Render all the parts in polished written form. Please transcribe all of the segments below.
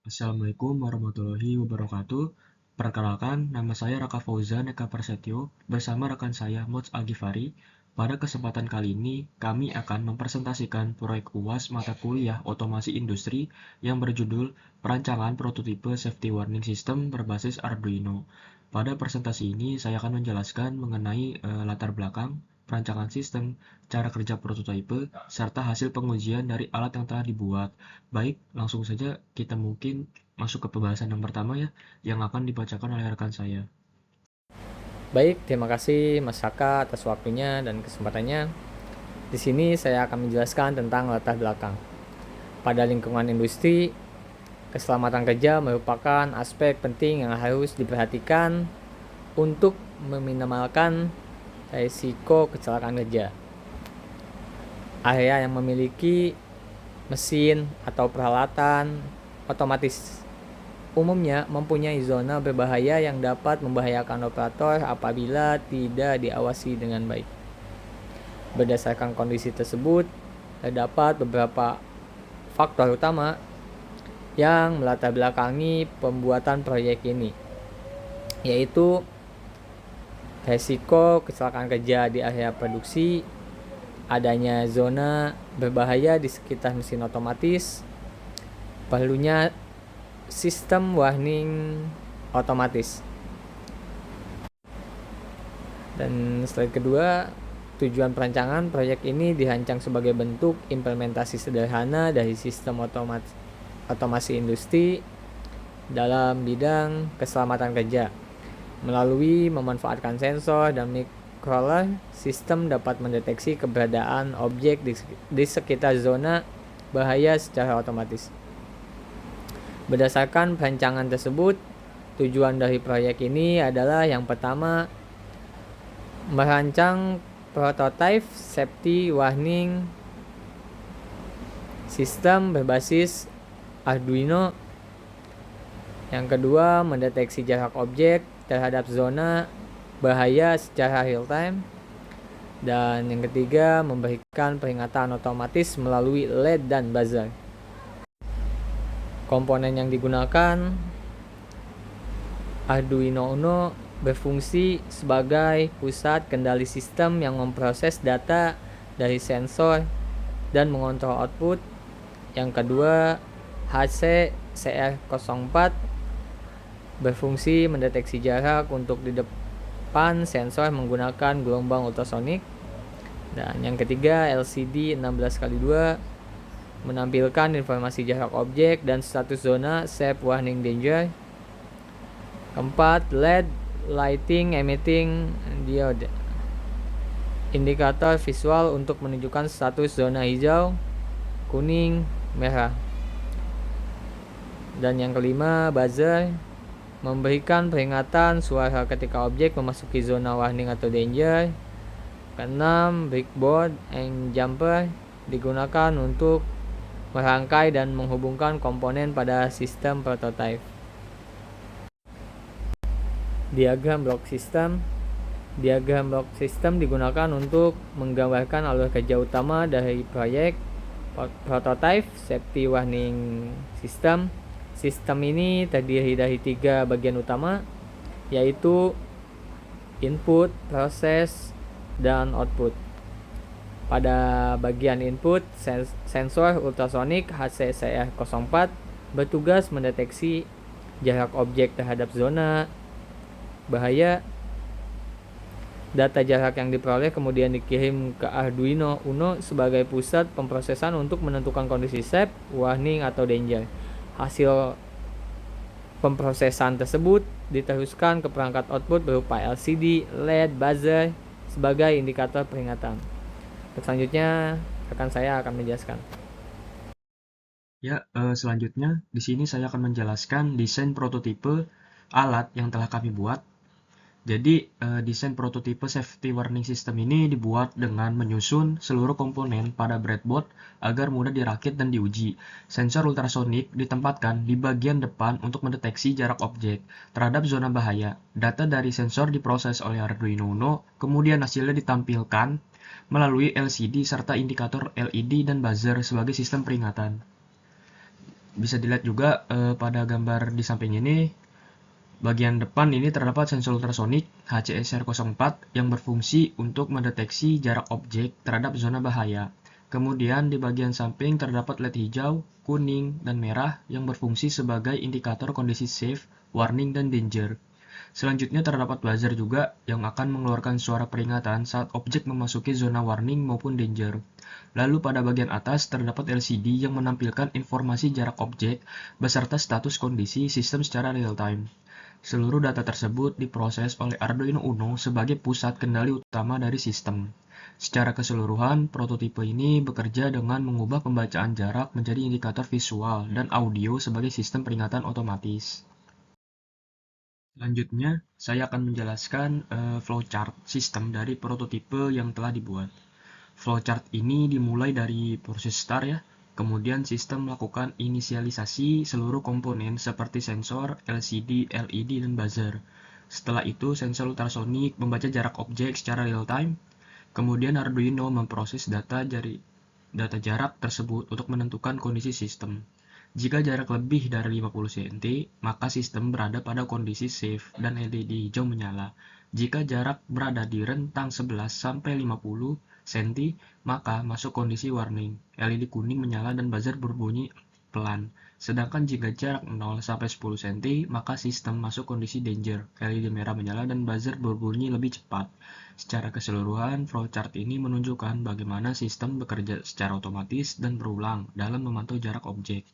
Assalamualaikum warahmatullahi wabarakatuh. Perkenalkan, nama saya Raka Fauzan Eka Prasetyo bersama rekan saya Mods Algifari. Pada kesempatan kali ini, kami akan mempresentasikan proyek UAS mata kuliah otomasi industri yang berjudul Perancangan Prototipe Safety Warning System berbasis Arduino. Pada presentasi ini, saya akan menjelaskan mengenai latar belakang, perancangan sistem, cara kerja prototipe, serta hasil pengujian dari alat yang telah dibuat. Baik, langsung saja kita mungkin masuk ke pembahasan yang pertama ya, yang akan dibacakan oleh rekan saya. Baik, terima kasih Mas Saka atas waktunya dan kesempatannya. Di sini saya akan menjelaskan tentang latar belakang. Pada lingkungan industri, keselamatan kerja merupakan aspek penting yang harus diperhatikan untuk meminimalkan risiko kecelakaan kerja. Area yang memiliki mesin atau peralatan otomatis umumnya mempunyai zona berbahaya yang dapat membahayakan operator apabila tidak diawasi dengan baik. Berdasarkan kondisi tersebut, terdapat beberapa faktor utama yang melatar belakangi pembuatan proyek ini, yaitu resiko kecelakaan kerja di area produksi, adanya zona berbahaya di sekitar mesin otomatis, perlunya sistem warning otomatis. Dan slide kedua, tujuan perancangan proyek ini dirancang sebagai bentuk implementasi sederhana dari sistem otomasi industri dalam bidang keselamatan kerja. Melalui memanfaatkan sensor dan microcontroller, sistem dapat mendeteksi keberadaan objek di sekitar zona bahaya secara otomatis. Berdasarkan perancangan tersebut, tujuan dari proyek ini adalah yang pertama, merancang prototipe safety warning sistem berbasis Arduino. Yang kedua, mendeteksi jarak objek terhadap zona bahaya secara real time. Dan yang ketiga, memberikan peringatan otomatis melalui LED dan buzzer. Komponen yang digunakan Arduino Uno berfungsi sebagai pusat kendali sistem yang memproses data dari sensor dan mengontrol output. Yang kedua, HC-CR04 berfungsi mendeteksi jarak untuk di depan sensor menggunakan gelombang ultrasonik. Dan yang ketiga, LCD 16x2 menampilkan informasi jarak objek dan status zona safe warning danger. Keempat, LED lighting emitting diode, indikator visual untuk menunjukkan status zona hijau, kuning, merah. Dan yang kelima, buzzer memberikan peringatan suara ketika objek memasuki zona warning atau danger. Keenam, breakboard and jumper digunakan untuk merangkai dan menghubungkan komponen pada sistem prototipe. Diagram block system digunakan untuk menggambarkan alur kerja utama dari proyek prototipe safety warning system. Sistem ini terdiri dari 3 bagian utama, yaitu input, proses, dan output. Pada bagian input, sensor ultrasonik HCCR04 bertugas mendeteksi jarak objek terhadap zona bahaya. Data jarak yang diperoleh kemudian dikirim ke Arduino Uno sebagai pusat pemrosesan untuk menentukan kondisi safe, warning, atau danger. Hasil pemrosesan tersebut diteruskan ke perangkat output berupa LCD, LED, buzzer sebagai indikator peringatan. Selanjutnya, rekan saya akan menjelaskan. Ya, selanjutnya di sini saya akan menjelaskan desain prototipe alat yang telah kami buat. Jadi, desain prototipe safety warning system ini dibuat dengan menyusun seluruh komponen pada breadboard agar mudah dirakit dan diuji. Sensor ultrasonik ditempatkan di bagian depan untuk mendeteksi jarak objek terhadap zona bahaya. Data dari sensor diproses oleh Arduino Uno, kemudian hasilnya ditampilkan melalui LCD serta indikator LED dan buzzer sebagai sistem peringatan. Bisa dilihat juga pada gambar di samping ini, bagian depan ini terdapat sensor ultrasonik HCSR04 yang berfungsi untuk mendeteksi jarak objek terhadap zona bahaya. Kemudian di bagian samping terdapat LED hijau, kuning, dan merah yang berfungsi sebagai indikator kondisi safe, warning, dan danger. Selanjutnya terdapat buzzer juga yang akan mengeluarkan suara peringatan saat objek memasuki zona warning maupun danger. Lalu pada bagian atas terdapat LCD yang menampilkan informasi jarak objek beserta status kondisi sistem secara real-time. Seluruh data tersebut diproses oleh Arduino Uno sebagai pusat kendali utama dari sistem. Secara keseluruhan, prototipe ini bekerja dengan mengubah pembacaan jarak menjadi indikator visual dan audio sebagai sistem peringatan otomatis. Selanjutnya, saya akan menjelaskan flowchart sistem dari prototipe yang telah dibuat. Flowchart ini dimulai dari proses start ya. Kemudian sistem melakukan inisialisasi seluruh komponen seperti sensor, LCD, LED, dan buzzer. Setelah itu, sensor ultrasonik membaca jarak objek secara real-time. Kemudian Arduino memproses data jarak tersebut untuk menentukan kondisi sistem. Jika jarak lebih dari 50 cm, maka sistem berada pada kondisi safe dan LED hijau menyala. Jika jarak berada di rentang 11 sampai 50 cm, maka masuk kondisi warning. LED kuning menyala dan buzzer berbunyi pelan. Sedangkan jika jarak 0 sampai 10 cm, maka sistem masuk kondisi danger. LED merah menyala dan buzzer berbunyi lebih cepat. Secara keseluruhan, flowchart ini menunjukkan bagaimana sistem bekerja secara otomatis dan berulang dalam memantau jarak objek.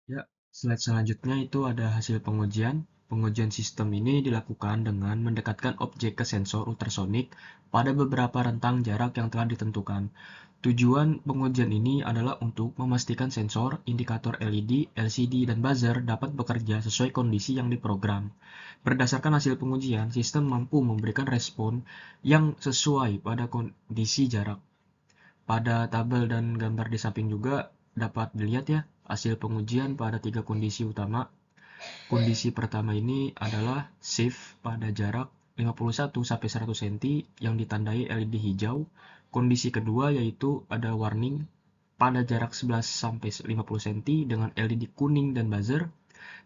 Ya, slide selanjutnya itu ada hasil pengujian. Pengujian sistem ini dilakukan dengan mendekatkan objek ke sensor ultrasonik pada beberapa rentang jarak yang telah ditentukan. Tujuan pengujian ini adalah untuk memastikan sensor, indikator LED, LCD, dan buzzer dapat bekerja sesuai kondisi yang diprogram. Berdasarkan hasil pengujian, sistem mampu memberikan respon yang sesuai pada kondisi jarak. Pada tabel dan gambar di samping juga dapat dilihat ya hasil pengujian pada 3 kondisi utama. Kondisi pertama ini adalah safe pada jarak 51 sampai 100 cm yang ditandai LED hijau. Kondisi kedua yaitu ada warning pada jarak 11 sampai 50 cm dengan LED kuning dan buzzer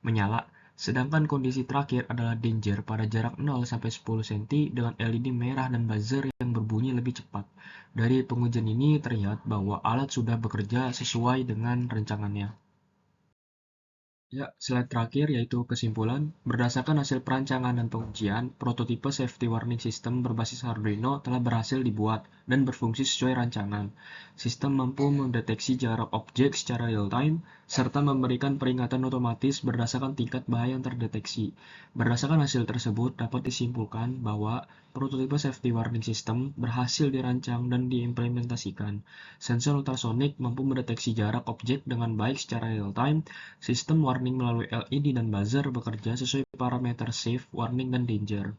menyala. Sedangkan kondisi terakhir adalah danger pada jarak 0 sampai 10 cm dengan LED merah dan buzzer yang berbunyi lebih cepat. Dari pengujian ini terlihat bahwa alat sudah bekerja sesuai dengan rancangannya. Ya, slide terakhir yaitu kesimpulan. Berdasarkan hasil perancangan dan pengujian, prototipe safety warning system berbasis Arduino telah berhasil dibuat dan berfungsi sesuai rancangan. Sistem mampu mendeteksi jarak objek secara real-time, serta memberikan peringatan otomatis berdasarkan tingkat bahaya yang terdeteksi. Berdasarkan hasil tersebut, dapat disimpulkan bahwa prototipe safety warning system berhasil dirancang dan diimplementasikan. Sensor ultrasonik mampu mendeteksi jarak objek dengan baik secara real-time. Sistem warning melalui LED dan buzzer bekerja sesuai parameter safe, warning, dan danger.